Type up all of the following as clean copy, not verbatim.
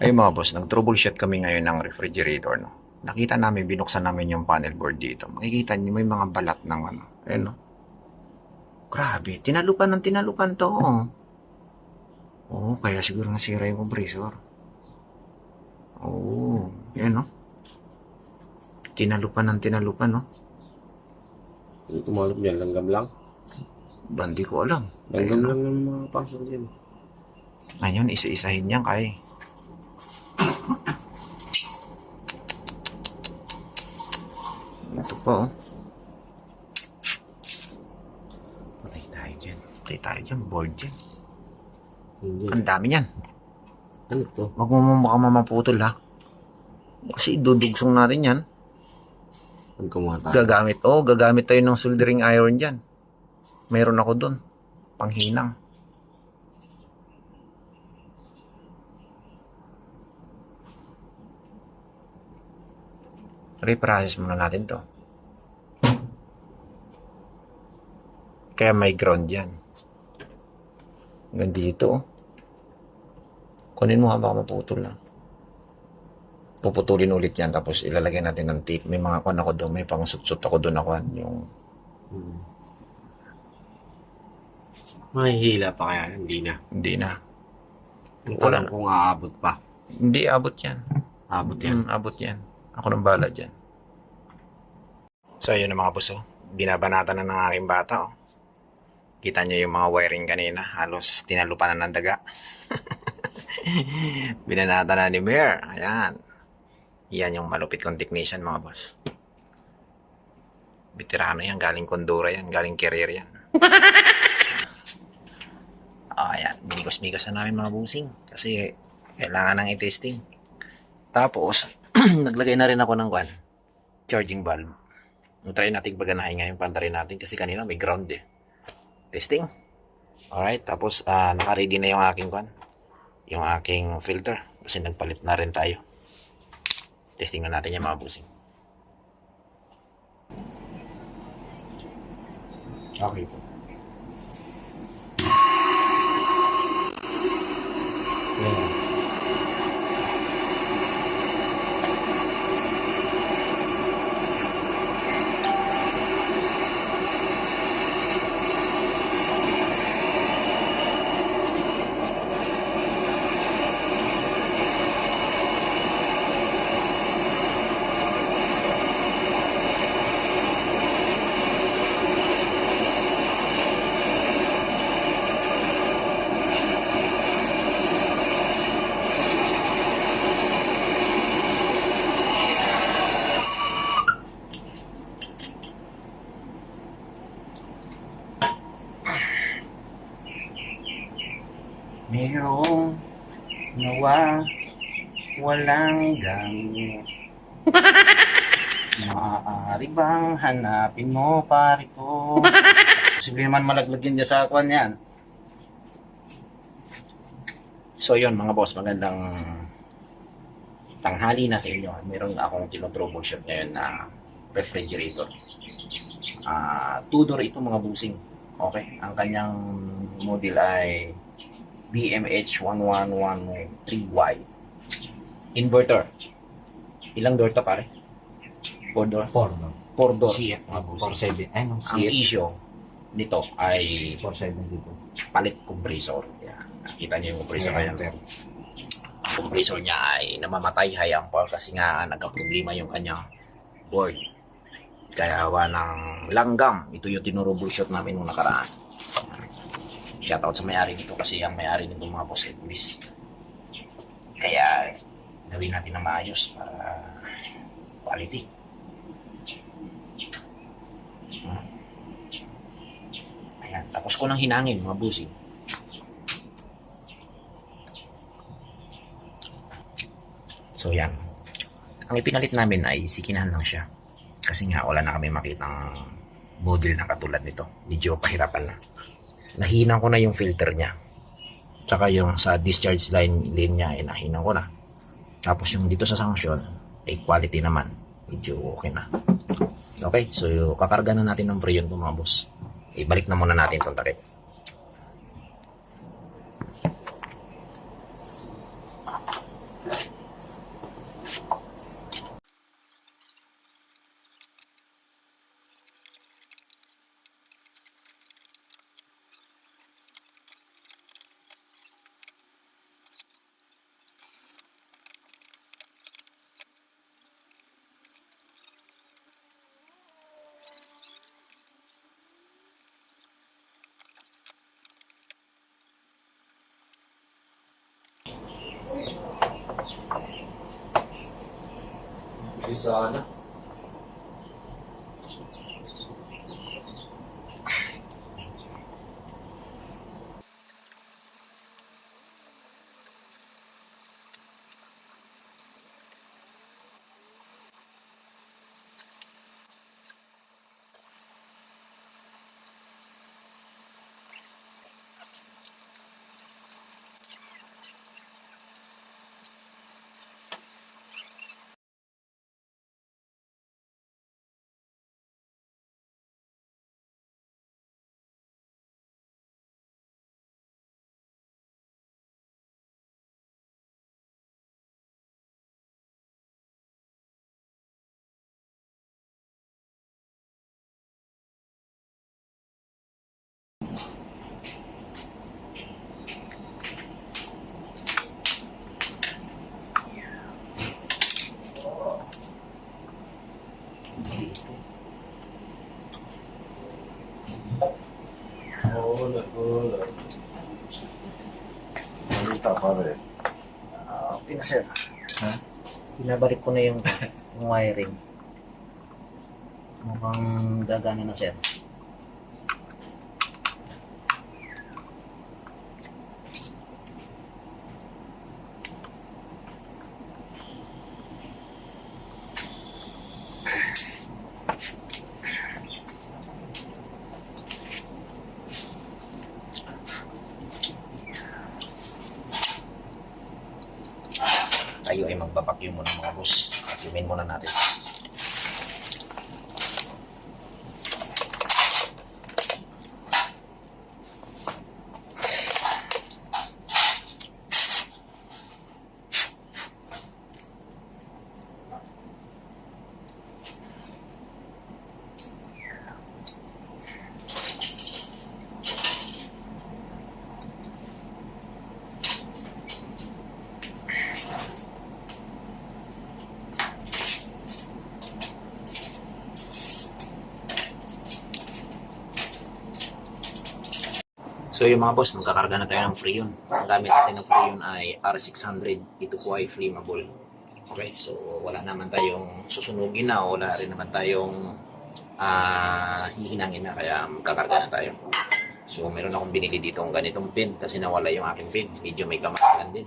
Ay mga boss, nag-troubleshoot kami ngayon ng refrigerator, no? Nakita namin, binuksan namin yung panel board dito. Makikita niyo may mga balat ng ano. Ayan, no? Grabe, tinalupan to. Oh. Oo, kaya siguro nasira yung compressor. Oo, yan, no? Tinalupan, no? Yung tumalog yan, langgam lang. Bandi ko alam. Langgam Ayan, no? lang ng mga pasok dyan. Ngayon, isa-isahin yan kay. Ito pa, oh. Patay tayo dyan, board dyan. Hindi. Ang dami yan. Ano to? Huwag mo baka mamaputol, ha? Kasi dudugsong natin yan. Ang kumuha tayo. Gagamit tayo ng soldering iron dyan. Meron ako dun. Panghinang. Reprocess muna natin to. Kaya may ground yan. Hanggang dito. Kunin mo ha, baka maputol lang. Puputulin ulit yan, tapos ilalagay natin ng tape. May mga kon ako doon, may pang sutsut ako doon ako. Yung Mahihila pa kaya? Hindi na. hindi na. Wala kung aabot pa. Hindi abot yan. Abot yan. Abot yan. Ako nang bala dyan. So, yun ang mga boss, oh. Binabanatan na ng aking bata, oh. Kita nyo yung mga wiring kanina. Halos tinalupan na ng daga. Binanatan na ni Mayor. Ayan. Yan yung malupit kong technician, mga boss. Veterano yan. Galing Kondura yan. Galing career yan. Ayan. Bigos-bigos na namin mga busing. Kasi kailangan nang i-testing. Tapos, naglagay na rin ako ng charging valve. Try natin paganahin ngayon pantarin natin kasi kanina may ground eh. Testing. Alright, tapos naka-ready na yung aking yung aking filter kasi nagpalit na rin tayo. Testing na natin yung mga busing. Okay po. Yeah. Merong walang gamit. Maaari bang hanapin mo, pare ko? Posible naman malaglag yun dyan sa kwan yan. So yun mga boss, magandang tanghali na sa inyo. Meron akong tinotroubleshoot ngayon na refrigerator. Two-door ito mga busing. Okay, ang kanyang model ay BMH1113Y. Inverter. Ilang door to pare? 4 door? 4 no? 4 door. CF mga busing. 47. Ay no, Ang CF issue nito ay 47 dito. palit compressor. Yan. Nakita niyo yung compressor Ayan, yan. sir. Ang compressor niya ay namamatay high ampere kasi nga nagka-problema yung kanyang board. Kaya hawa ng langgam. Ito yung tinroubleshoot namin nung nakaraan. Shoutout sa may-ari dito kasi ang may-ari nito mga boss ay pulis. Kaya gawin natin na maayos para quality. Ayan, tapos ko nang hinangin mga busing. So yan. Ang ipinalit namin ay sikinahan lang siya. Kasi nga wala na kami makitang model na katulad nito. Medyo pahirapan na. Nahinan ko na yung filter niya. Tsaka yung sa discharge line niya ay nahinan ko na. Tapos yung dito sa sanction ay quality naman. Medyo okay na. Okay, so kakarga na natin ng preyon ko mga boss. Ibalik na muna natin itong takip. Bilis sana. Wala. Malita pare. Okay na sir. Pinabalik ko na yung wiring. Mukhang gagana na sir. Tayo ay magbabacuum muna mga boss. Vacuumin muna natin. So yung mga boss, magkakarga na tayo ng Freon. Ang gamit natin ng Freon ay R600. Ito po ay flammable. Okay, so wala naman tayong susunugin na o wala rin naman tayong hihinangin na kaya magkakarga na tayo. So meron akong binili dito ng ganitong pin kasi nawala yung aking pin. Medyo may kamahalan din.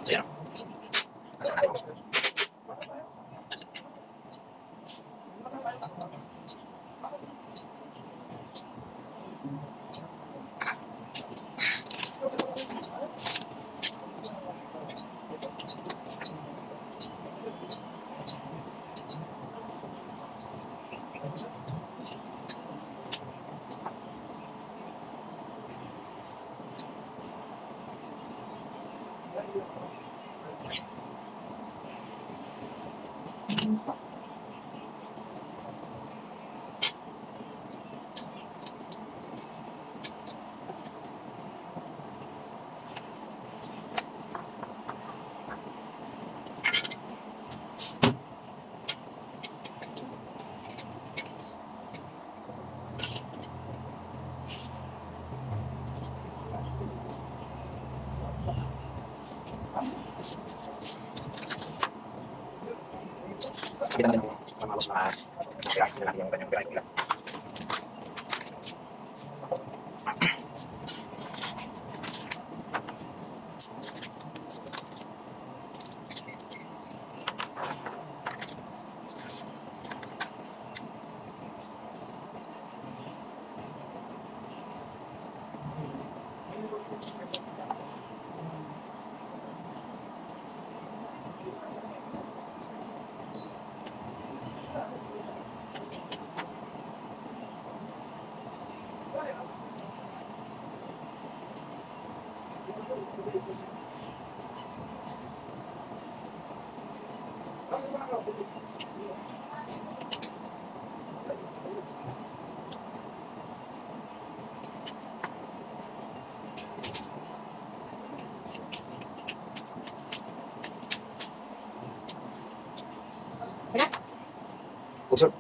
So yan. Sabihin natin ng mga boss na kaya natin yung kanyang pinay nila. Usap.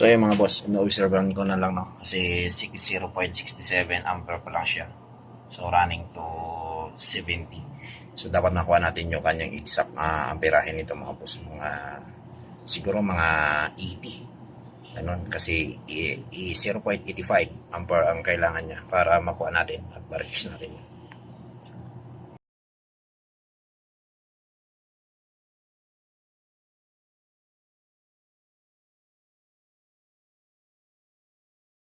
So yun mga boss, ino-observean ko na lang, no? Kasi 0.67 ampere pa lang siya. So running to 70. So dapat nakuha natin yung kanyang exact amperahe nito mga boss. Siguro mga 80. Ganun, kasi 0.85 ampere ang kailangan niya para makuha natin at ma-reach natin.